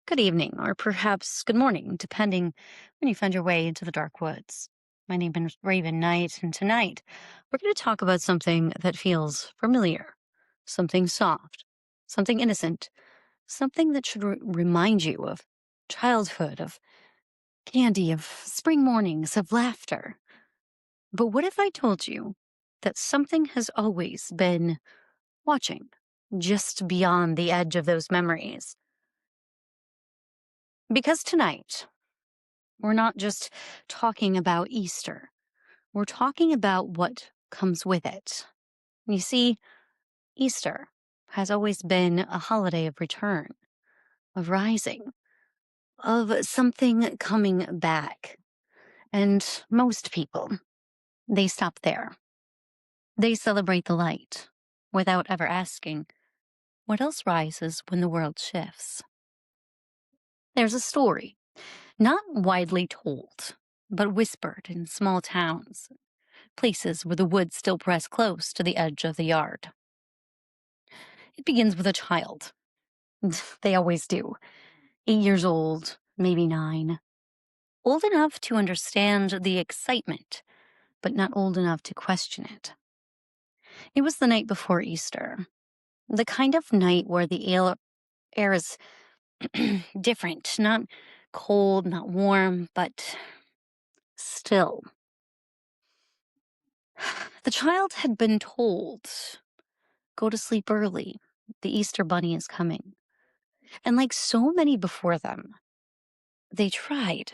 Good evening, or perhaps good morning, depending when you find your way into the dark woods. My name is Raven Knight, and tonight we're going to talk about something that feels familiar, something soft, something innocent, something that should remind you of childhood, of candy, of spring mornings, of laughter. But what if I told you that something has always been watching, just beyond the edge of those memories? Because tonight, we're not just talking about Easter. We're talking about what comes with it. You see, Easter has always been a holiday of return, of rising, of something coming back. And most people, they stop there. They celebrate the light without ever asking, what else rises when the world shifts? There's a story, not widely told, but whispered in small towns, places where the woods still press close to the edge of the yard. It begins with a child. They always do. 8 years old, maybe 9. Old enough to understand the excitement, but not old enough to question it. It was the night before Easter. The kind of night where the air is different, not cold, not warm, but still. The child had been told, go to sleep early. The Easter bunny is coming. And like so many before them, they tried,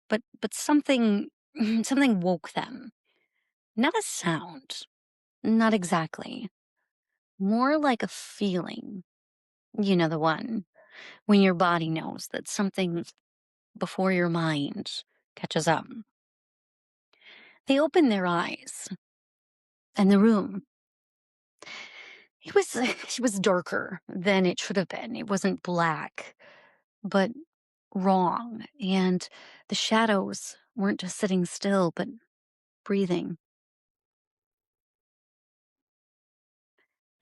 but something something woke them. Not a sound, not exactly. More like a feeling. You know the one when your body knows that something before your mind catches up. They opened their eyes, and the room, it was darker than it should have been. It wasn't black, but wrong, and the shadows weren't just sitting still, but breathing.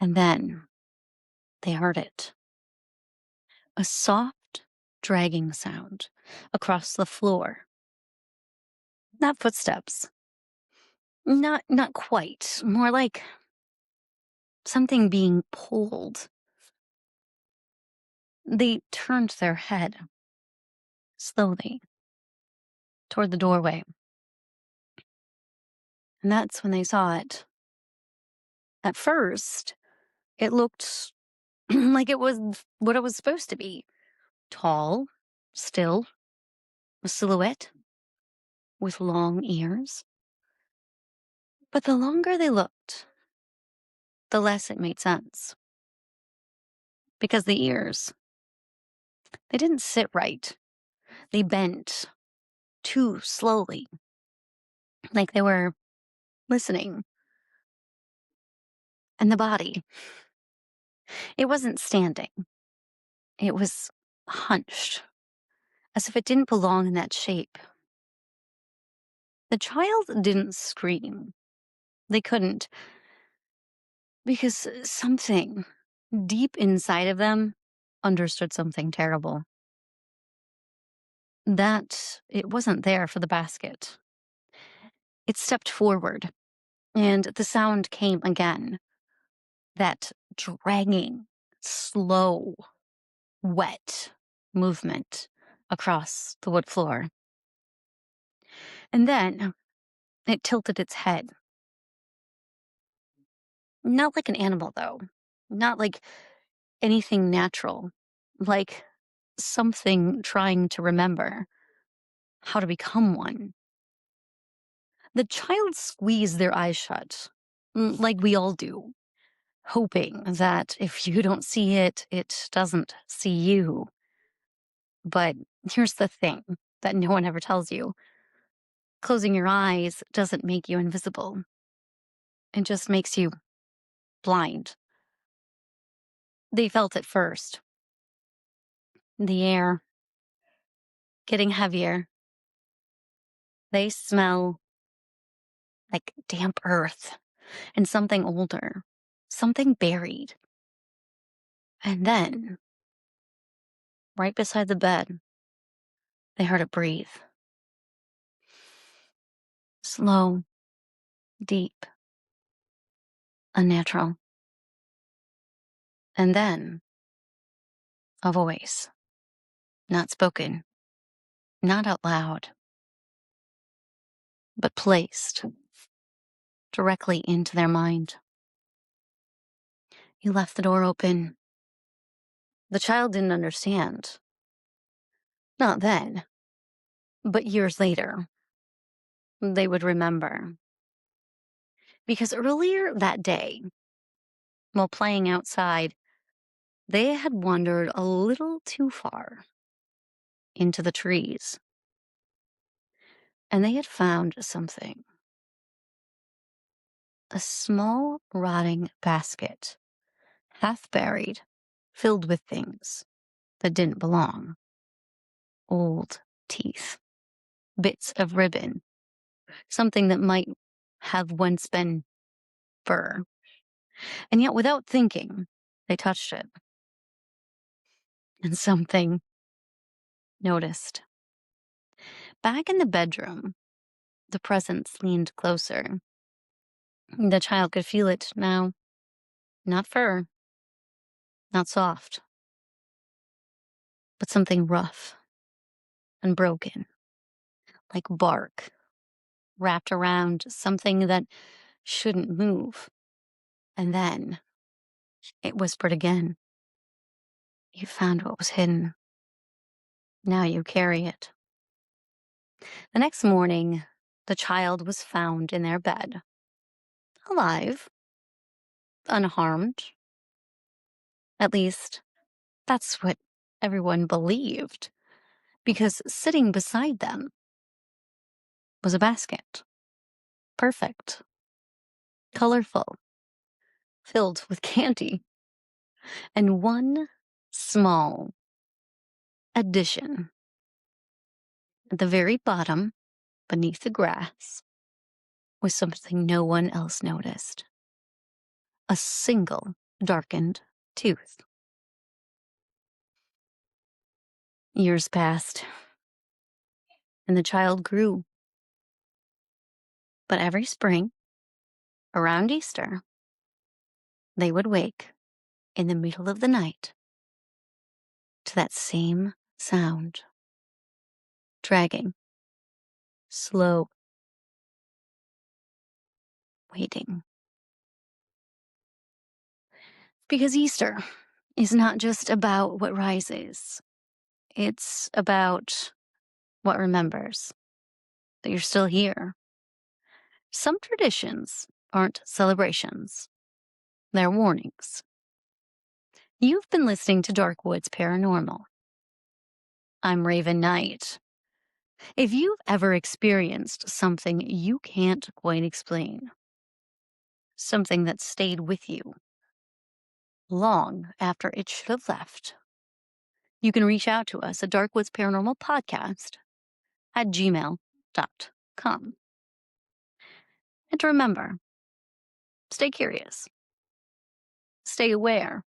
And then they heard it, a soft, dragging sound across the floor. Not footsteps, not quite, more like something being pulled. They turned their head slowly toward the doorway, and that's when they saw it. At first, it looked like it was what it was supposed to be: tall, still, a silhouette with long ears. But the longer they looked, the less it made sense. Because the ears, they didn't sit right. They bent too slowly, like they were listening. And the body, it wasn't standing. It was hunched, as if it didn't belong in that shape. The child didn't scream. They couldn't, because something deep inside of them understood something terrible. That it wasn't there for the basket. It stepped forward, and the sound came again. That dragging, slow, wet movement across the wood floor. And then it tilted its head. Not like an animal, though. Not like anything natural. Like something trying to remember how to become one. The child squeezed their eyes shut, like we all do, hoping that if you don't see it, it doesn't see you. But here's the thing that no one ever tells you: closing your eyes doesn't make you invisible, it just makes you blind. They felt it first, the air getting heavier. They smell like damp earth and something older, something buried. And then, right beside the bed. They heard it breathe. Slow, deep, unnatural. And then a voice, not spoken, not out loud, but placed directly into their mind. You left the door open. The child didn't understand. Not then, but years later, they would remember. Because earlier that day, while playing outside, they had wandered a little too far into the trees, and they had found something. A small, rotting basket, half buried, filled with things that didn't belong. Old teeth, bits of ribbon, something that might have once been fur. And yet, without thinking, they touched it. And something noticed. Back in the bedroom, the presence leaned closer. The child could feel it now. Not fur, not soft, but something rough and broken, like bark wrapped around something that shouldn't move. And then it whispered again. You found what was hidden. Now you carry it. The next morning, the child was found in their bed, alive, unharmed. At least, that's what everyone believed, because sitting beside them was a basket. Perfect, colorful, filled with candy, and one small addition. At the very bottom, beneath the grass, was something no one else noticed. A single darkened tooth. Years passed, and the child grew. But every spring, around Easter, they would wake in the middle of the night to that same sound, dragging, slow, waiting. Because Easter is not just about what rises, it's about what remembers that you're still here. Some traditions aren't celebrations, they're warnings. You've been listening to Darkwoods Paranormal. I'm Raven Knight. If you've ever experienced something you can't quite explain, something that stayed with you long after it should have left, you can reach out to us at Darkwoods Paranormal Podcast at gmail.com. And remember, stay curious, stay aware,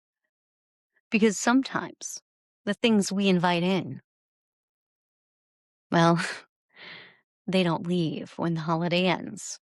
because sometimes the things we invite in, well, they don't leave when the holiday ends.